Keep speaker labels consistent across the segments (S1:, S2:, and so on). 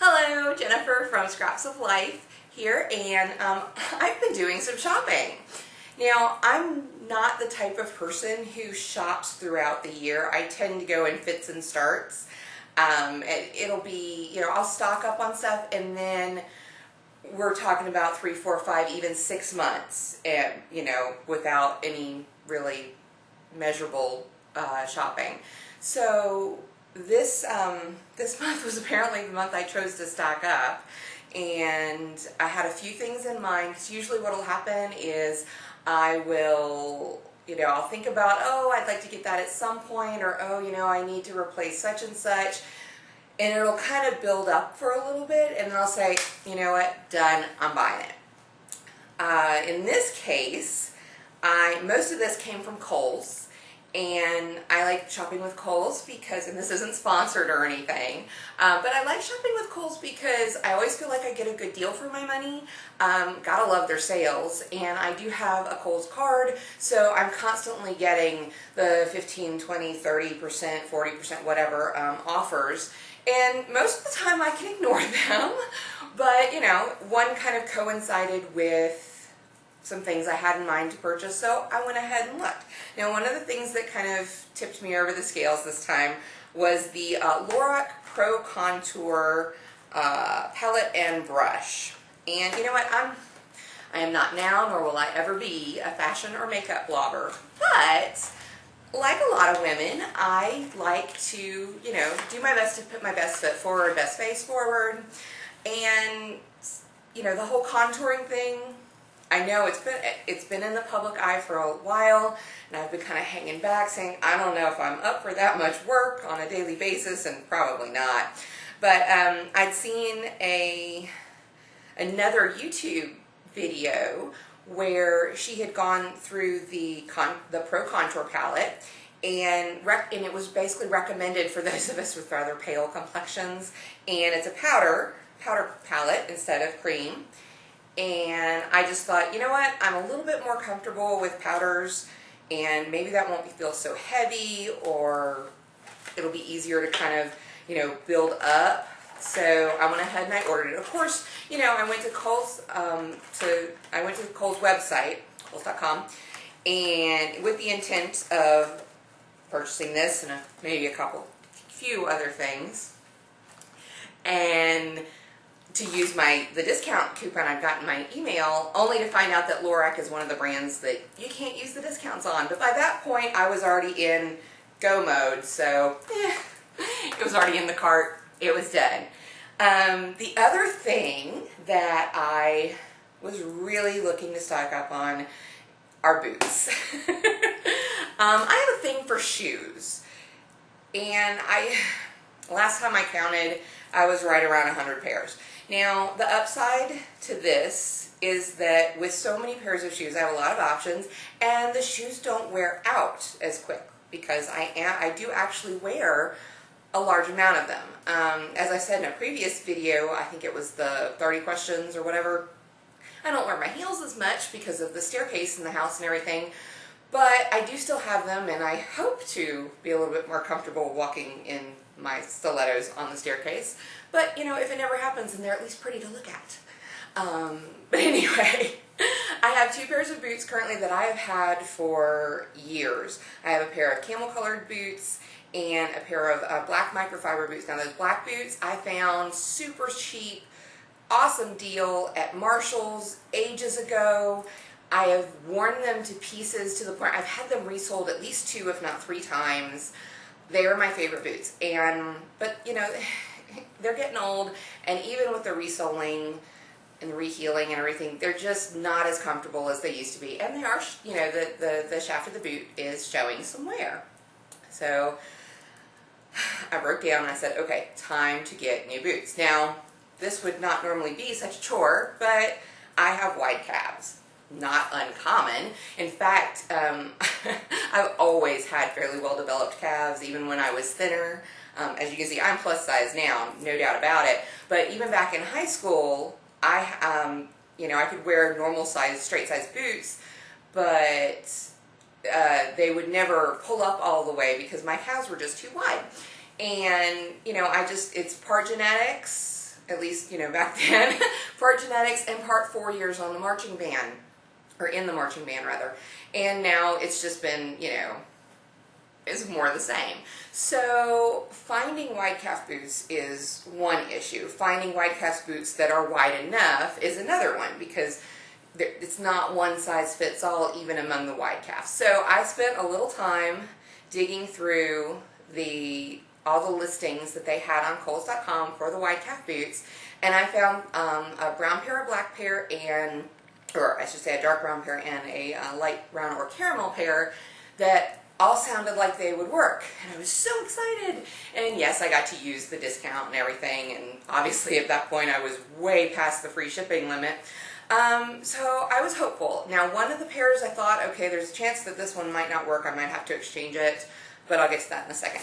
S1: Hello, Jennifer from Scraps of Life here, and I've been doing some shopping. Now, I'm not the type of person who shops throughout the year. I tend to go in fits and starts. It'll be, I'll stock up on stuff, and then we're talking about 3, 4, 5, even 6 months, and without any really measurable shopping. So this month was apparently the month I chose to stock up, and I had a few things in mind, because usually what will happen is I will, I'll think about, oh, I'd like to get that at some point, or oh, I need to replace such and such, and it'll kind of build up for a little bit, and then I'll say, you know what, done, I'm buying it. In this case, most of this came from Kohls. And I like shopping with Kohls because, and this isn't sponsored or anything, but I like shopping with Kohls because I always feel like I get a good deal for my money. Gotta love their sales, and I do have a Kohls card, so I'm constantly getting the 15, 20, 30%, 40%, whatever offers. And most of the time I can ignore them, but one kind of coincided with some things I had in mind to purchase, so I went ahead and looked. Now, one of the things that kind of tipped me over the scales this time was the Lorac Pro Contour palette and brush. And you know what? I am not now, nor will I ever be, a fashion or makeup blogger. But like a lot of women, I like to, do my best to put my best foot forward, best face forward. And the whole contouring thing, I know it's been in the public eye for a while, and I've been kind of hanging back saying, I don't know if I'm up for that much work on a daily basis, and probably not. But I'd seen another YouTube video where she had gone through the Pro Contour palette, and it was basically recommended for those of us with rather pale complexions, and it's a powder palette instead of cream. And I just thought, you know what, I'm a little bit more comfortable with powders, and maybe that won't feel so heavy, or it'll be easier to kind of, build up. So I went ahead and I ordered it. Of course, I went to Kohls, I went to the Kohls website, Kohls.com, and with the intent of purchasing this and maybe a few other things, and to use the discount coupon I've got in my email, only to find out that Lorac is one of the brands that you can't use the discounts on. But by that point, I was already in go mode, so it was already in the cart. It was done. The other thing that I was really looking to stock up on are boots. I have a thing for shoes, and last time I counted, I was right around 100 pairs. Now, the upside to this is that with so many pairs of shoes, I have a lot of options, and the shoes don't wear out as quick because I do actually wear a large amount of them. As I said in a previous video, I think it was the 30 questions or whatever, I don't wear my heels as much because of the staircase in the house and everything, but I do still have them, and I hope to be a little bit more comfortable walking in my stilettos on the staircase. But, if it never happens, then they're at least pretty to look at. But anyway, I have 2 pairs of boots currently that I have had for years. I have a pair of camel-colored boots and a pair of black microfiber boots. Now, those black boots I found super cheap, awesome deal at Marshall's ages ago. I have worn them to pieces to the point I've had them resold at least 2, if not 3 times. They are my favorite boots, but they're getting old, and even with the resoling and the rehealing and everything, they're just not as comfortable as they used to be. And they are, the shaft of the boot is showing some wear. So I broke down and I said, okay, time to get new boots. Now, this would not normally be such a chore, but I have wide calves. Not uncommon. In fact, I've always had fairly well-developed calves, even when I was thinner. As you can see, I'm plus size now, no doubt about it. But even back in high school, I could wear normal size, straight size boots, but they would never pull up all the way because my calves were just too wide. And, it's part genetics, at least, back then, part genetics and part 4 years on the marching band, or in the marching band rather. And now it's just been, is more the same. So finding wide calf boots is one issue. Finding wide calf boots that are wide enough is another one, because it's not one size fits all even among the wide calves. So I spent a little time digging through all the listings that they had on Kohls.com for the wide calf boots, and I found a brown pair, a black pair, or I should say a dark brown pair and a light brown or caramel pair that all sounded like they would work. And I was so excited. And yes, I got to use the discount and everything, and obviously at that point I was way past the free shipping limit. So I was hopeful. Now, one of the pairs I thought, okay, there's a chance that this one might not work. I might have to exchange it, but I'll get to that in a second.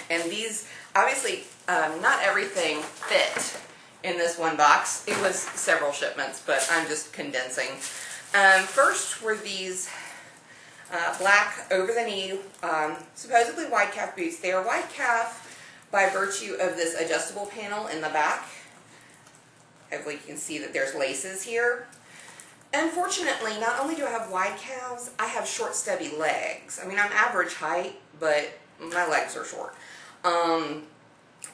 S1: And these, obviously, not everything fit in this one box. It was several shipments, but I'm just condensing. First were these black over-the-knee, supposedly wide calf boots. They are wide calf by virtue of this adjustable panel in the back. Hopefully you can see that there's laces here. Unfortunately, not only do I have wide calves, I have short, stubby legs. I mean, I'm average height, but my legs are short.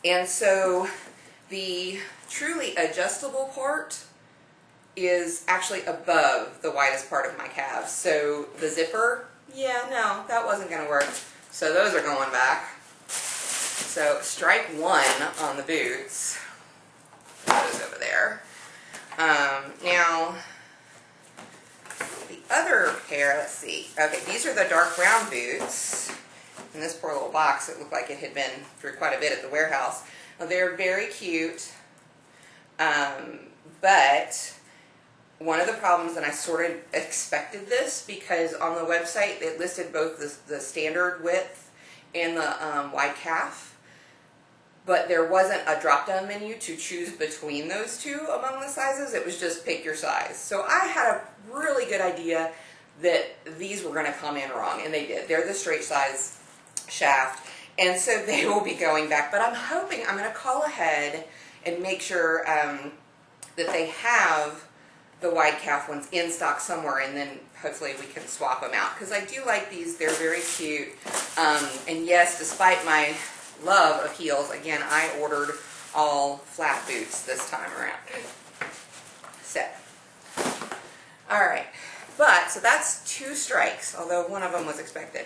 S1: And so the truly adjustable part is actually above the widest part of my calves. So the zipper, yeah, no, that wasn't going to work. So those are going back. So strike one on the boots. Those over there. Now, the other pair, let's see. Okay, these are the dark brown boots. In this poor little box, it looked like it had been through quite a bit at the warehouse. Now, they're very cute, but one of the problems, and I sort of expected this, because on the website it listed both the standard width and the wide calf, but there wasn't a drop-down menu to choose between those two among the sizes. It was just pick your size. So I had a really good idea that these were going to come in wrong, and they did. They're the straight size shaft, and so they will be going back. But I'm hoping, I'm going to call ahead and make sure that they have the wide calf ones in stock somewhere, and then hopefully we can swap them out, because I do like these. They're very cute. And yes, despite my love of heels, again, I ordered all flat boots this time around. So, alright, so that's 2 strikes, although one of them was expected.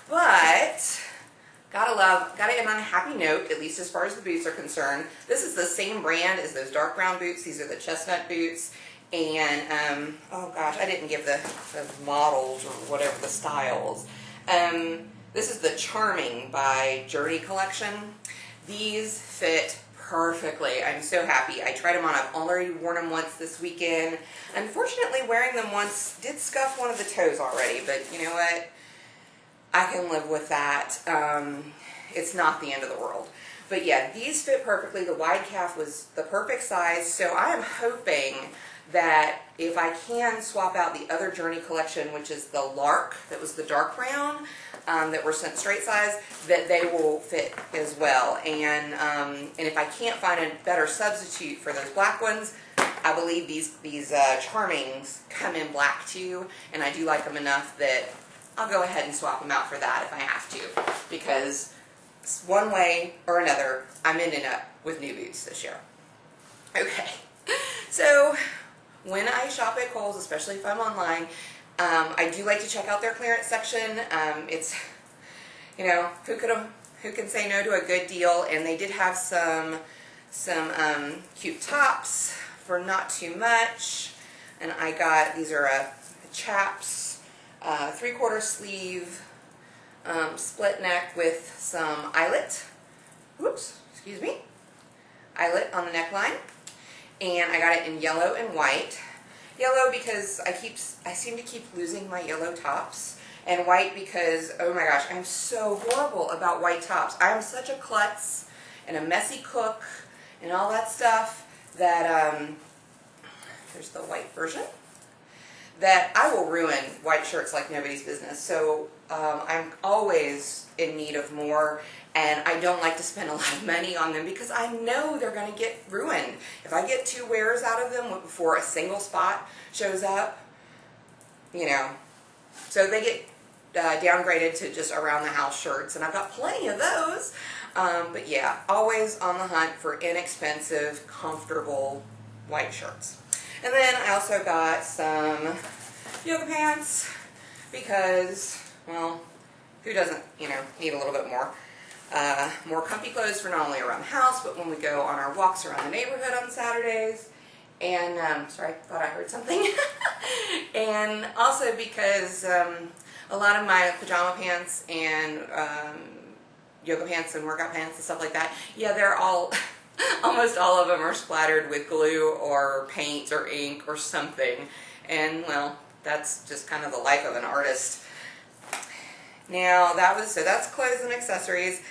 S1: But gotta end on a happy note, at least as far as the boots are concerned. This is the same brand as those dark brown boots. These are the chestnut boots. And, oh gosh, I didn't give the models or whatever, the styles. This is the Charming by Journey collection. These fit perfectly. I'm so happy. I tried them on. I've already worn them once this weekend. Unfortunately, wearing them once did scuff one of the toes already, but you know what? I can live with that. It's not the end of the world. But yeah, these fit perfectly. The wide calf was the perfect size, so I am hoping that if I can swap out the other Journey collection, which is the Lark, that was the dark brown, that were sent straight size, that they will fit as well. And if I can't find a better substitute for those black ones, I believe these Charmings come in black too, and I do like them enough that I'll go ahead and swap them out for that if I have to, because one way or another, I'm ending up with new boots this year. Okay, so when I shop at Kohls, especially if I'm online, I do like to check out their clearance section. It's, who can say no to a good deal? And they did have some cute tops for not too much. And I got, these are chaps, 3/4 sleeve, split neck with some eyelet. Whoops, excuse me. Eyelet on the neckline. And I got it in yellow and white. Yellow because I seem to keep losing my yellow tops. And white because, oh my gosh, I'm so horrible about white tops. I am such a klutz and a messy cook and all that stuff that, there's the white version, that I will ruin white shirts like nobody's business. So I'm always in need of more, and I don't like to spend a lot of money on them because I know they're going to get ruined. If I get 2 wears out of them before a single spot shows up, you know, so they get downgraded to just around the house shirts, and I've got plenty of those. But yeah, always on the hunt for inexpensive, comfortable white shirts. And then I also got some yoga pants because, well, who doesn't, you know, need a little bit more? More comfy clothes for not only around the house, but when we go on our walks around the neighborhood on Saturdays. And, sorry, I thought I heard something. And also because a lot of my pajama pants and yoga pants and workout pants and stuff like that, yeah, they're all, almost all of them are splattered with glue or paint or ink or something. And, well, that's just kind of the life of an artist. Now, so that's clothes and accessories.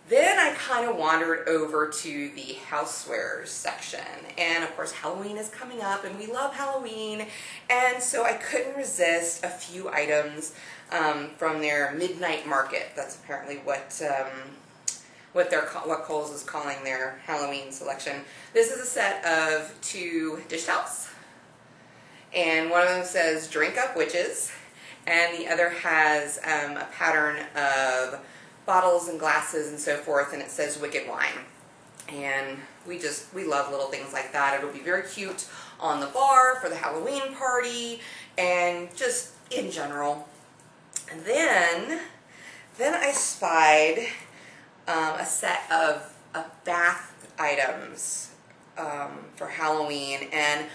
S1: Then I kind of wandered over to the housewares section, and of course Halloween is coming up and we love Halloween, and so I couldn't resist a few items from their midnight market. That's apparently what Kohls is calling their Halloween selection. This is a set of 2 dish towels, and one of them says "Drink Up Witches," and the other has a pattern of bottles and glasses and so forth, and it says "Wicked Wine." And we love little things like that. It'll be very cute on the bar for the Halloween party and just in general. And then I spied a set of bath items for Halloween, and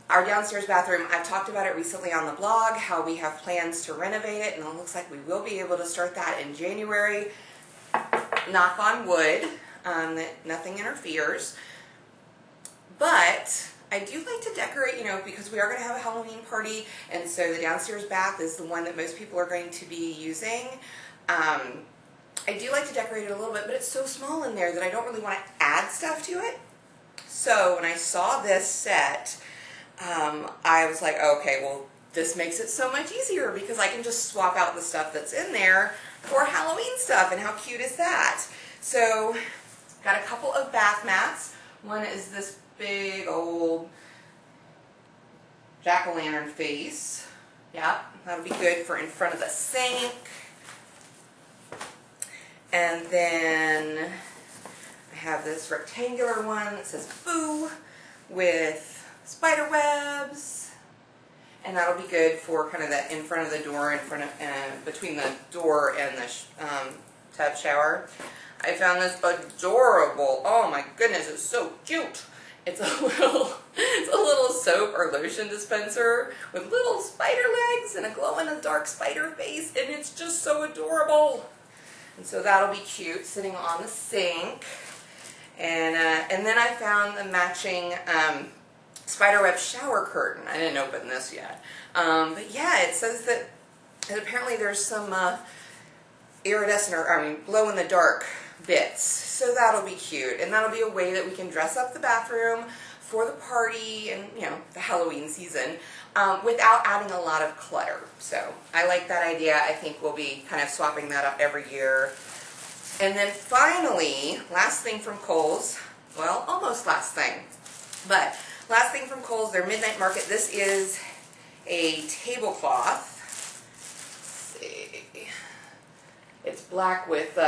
S1: our downstairs bathroom, I've talked about it recently on the blog, how we have plans to renovate it, and it looks like we will be able to start that in January. Knock on wood, that nothing interferes. But I do like to decorate, you know, because we are going to have a Halloween party, and so the downstairs bath is the one that most people are going to be using. I do like to decorate it a little bit, but it's so small in there that I don't really want to add stuff to it. So when I saw this set, I was like, okay, well, this makes it so much easier because I can just swap out the stuff that's in there for Halloween stuff, and how cute is that? So, got a couple of bath mats. One is this big old jack-o'-lantern face. Yeah, that'll be good for in front of the sink. And then I have this rectangular one that says "Boo" with spider webs, and that'll be good for kind of that in front of the door, in front of between the door and the tub shower. I found this adorable. Oh my goodness, it's so cute. It's a little soap or lotion dispenser with little spider legs and a glow-in-the-dark spider face, and it's just so adorable. And so that'll be cute sitting on the sink. And then I found the matching spiderweb shower curtain. I didn't open this yet. But yeah, it says that apparently there's some iridescent, or glow-in-the-dark bits. So that'll be cute. And that'll be a way that we can dress up the bathroom for the party and, you know, the Halloween season without adding a lot of clutter. So I like that idea. I think we'll be kind of swapping that up every year. And then finally, last thing from Kohls. Well, almost last thing. But last thing from Kohls, their midnight market. This is a tablecloth. Let's see. It's black with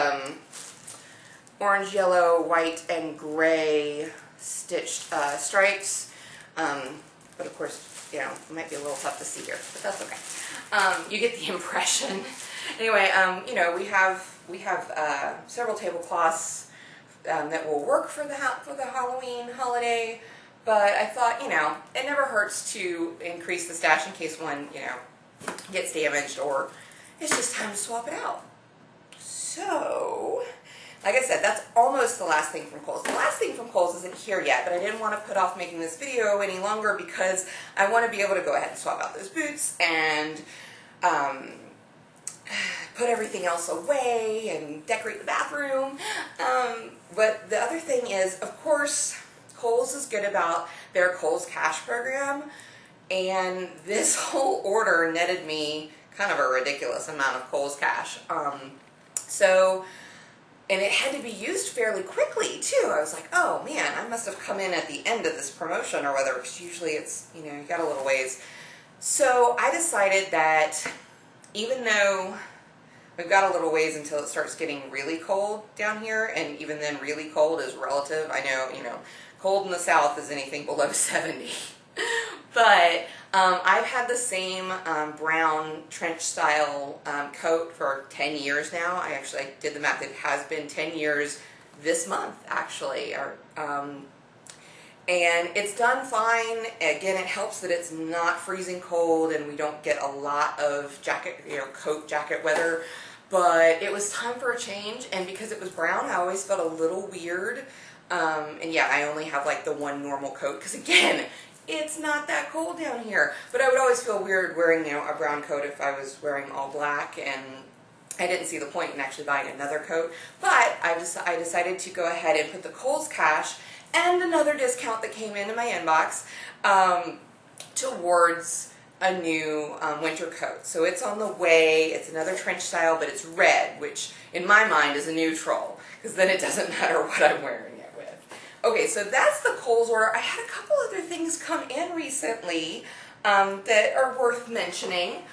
S1: orange, yellow, white, and gray stitched stripes. But of course, you know, it might be a little tough to see here, but that's okay. You get the impression. Anyway, you know, we have several tablecloths that will work for the Halloween holiday. But I thought, you know, it never hurts to increase the stash in case one, you know, gets damaged or it's just time to swap it out. So, like I said, that's almost the last thing from Kohls. The last thing from Kohls isn't here yet, but I didn't want to put off making this video any longer because I want to be able to go ahead and swap out those boots and put everything else away and decorate the bathroom. But the other thing is, of course, Kohls is good about their Kohls Cash program, and this whole order netted me kind of a ridiculous amount of Kohls cash. And it had to be used fairly quickly too. I was like, oh man, I must have come in at the end of this promotion or whatever, because usually it's, you know, you got a little ways. So I decided that even though we've got a little ways until it starts getting really cold down here, and even then really cold is relative. I know, you know, cold in the south is anything below 70. But I've had the same brown trench style coat for 10 years now. I did the math. It has been 10 years this month, actually. And it's done fine. Again, it helps that it's not freezing cold and we don't get a lot of coat jacket weather. But it was time for a change, and because it was brown, I always felt a little weird. And yeah, I only have like the one normal coat, because again, it's not that cold down here. But I would always feel weird wearing, you know, a brown coat if I was wearing all black, and I didn't see the point in actually buying another coat. But I decided to go ahead and put the Kohls cash and another discount that came into my inbox towards a new winter coat. So it's on the way. It's another trench style, but it's red, which in my mind is a neutral, because then it doesn't matter what I'm wearing it with. Okay, so that's the Kohls order. I had a couple other things come in recently that are worth mentioning.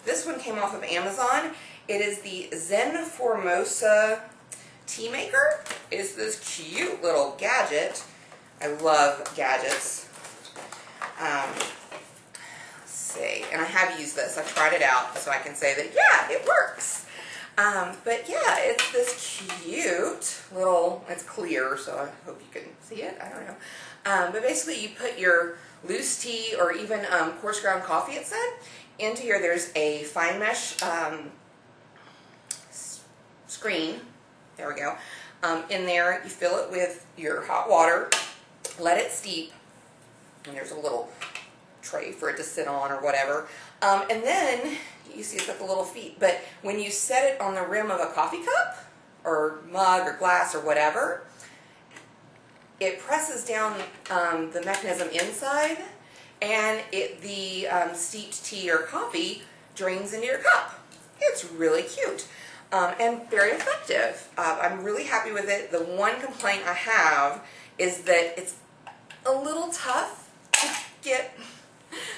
S1: This one came off of Amazon. It is the Zen Formosa tea maker. It's this cute little gadget. I love gadgets. And I have used this. I've tried it out, so I can say that, yeah, it works. But yeah, it's this cute little, it's clear, so I hope you can see it. I don't know. But basically, you put your loose tea or even coarse ground coffee, it said, into here. There's a fine mesh screen. There we go. In there, you fill it with your hot water, let it steep, and there's a little tray for it to sit on or whatever. And then, you see it's got the little feet, but when you set it on the rim of a coffee cup, or mug, or glass, or whatever, it presses down the mechanism inside, and the steeped tea or coffee drains into your cup. It's really cute. And very effective. I'm really happy with it. The one complaint I have is that it's a little tough to get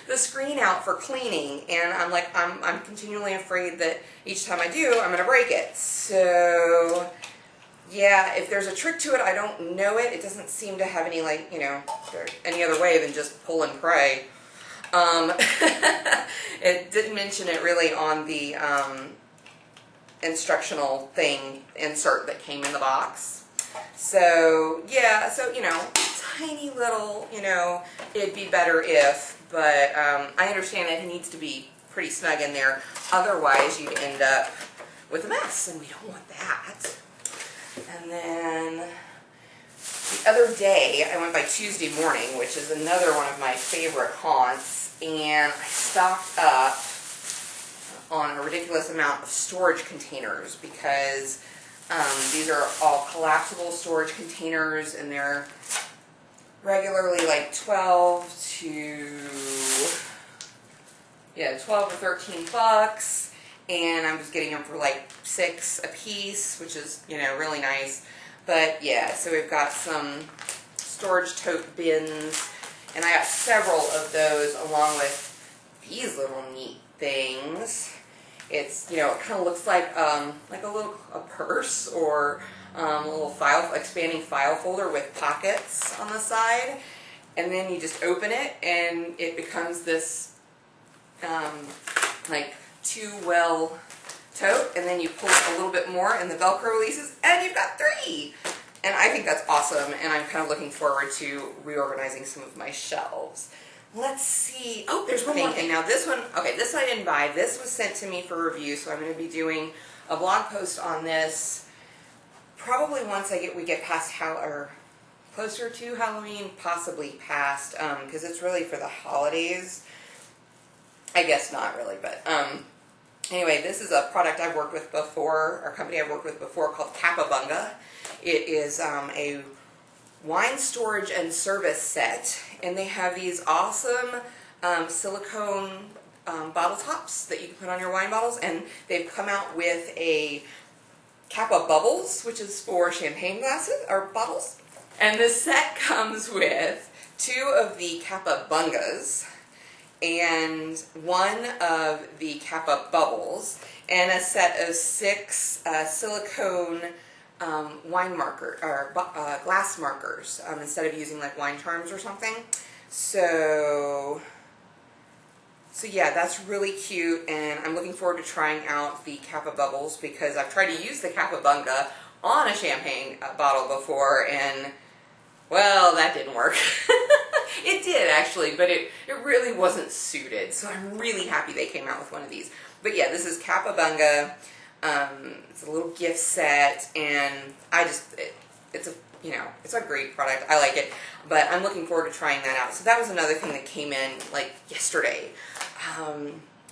S1: the screen out for cleaning, and I'm continually afraid that each time I do, I'm going to break it. So yeah, if there's a trick to it, I don't know it. It doesn't seem to have any, like, you know, any other way than just pull and pray. It didn't mention it really on the instructional thing insert that came in the box. So yeah, so, you know, tiny little, you know, it'd be better if, but I understand that it needs to be pretty snug in there. Otherwise, you'd end up with a mess, and we don't want that. And then the other day, I went by Tuesday morning, which is another one of my favorite haunts, and I stocked up on a ridiculous amount of storage containers, because these are all collapsible storage containers, and they're regularly like 12 or 13 bucks, and I'm just getting them for like $6 a piece, which is, you know, really nice. But yeah, so we've got some storage tote bins, and I got several of those along with these little neat things. It's, you know, it kind of looks like a purse, or a little expanding file folder with pockets on the side, and then you just open it, and it becomes this like two-well tote, and then you pull it a little bit more, and the Velcro releases, and you've got 3. And I think that's awesome, and I'm kind of looking forward to reorganizing some of my shelves. Let's see. Oh, there's one more thing. Now this one, okay, this I didn't buy. This was sent to me for review, so I'm going to be doing a blog post on this probably once we get past or closer to Halloween, possibly past, because it's really for the holidays. I guess not really, but anyway, this is a product I've worked with before, or a company I've worked with before, called Capabunga. It is a wine storage and service set, and they have these awesome silicone bottle tops that you can put on your wine bottles, and they've come out with a Capabubbles, which is for champagne glasses or bottles. And this set comes with 2 of the Capabungas and 1 of the Capabubbles and a set of 6 silicone wine marker or glass markers instead of using like wine charms or something. So yeah, that's really cute, and I'm looking forward to trying out the Capabubbles because I've tried to use the Capabunga on a champagne bottle before, and well, that didn't work. It did actually, but it really wasn't suited, so I'm really happy they came out with one of these. But yeah, this is Capabunga. It's a little gift set, and it's a great product. I like it, but I'm looking forward to trying that out. So that was another thing that came in like yesterday.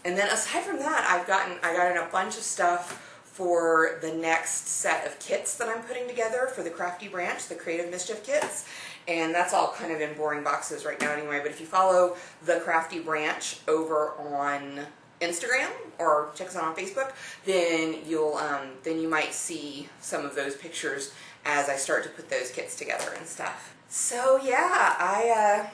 S1: And then aside from that, I got in a bunch of stuff for the next set of kits that I'm putting together for the Crafty Branch, the Creative Mischief kits. And that's all kind of in boring boxes right now anyway, but if you follow the Crafty Branch over on Instagram or check us out on Facebook, then you might see some of those pictures as I start to put those kits together and stuff. So yeah,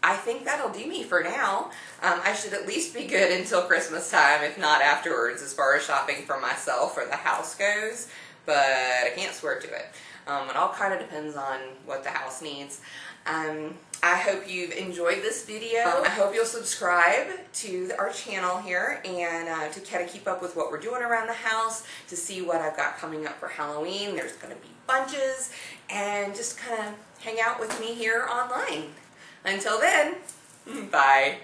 S1: I think that'll do me for now. I should at least be good until Christmas time, if not afterwards, as far as shopping for myself or the house goes, but I can't swear to it. It all kind of depends on what the house needs. I hope you've enjoyed this video. I hope you'll subscribe to our channel here and to kind of keep up with what we're doing around the house, to see what I've got coming up for Halloween. There's going to be bunches, and just kind of hang out with me here online. Until then, bye.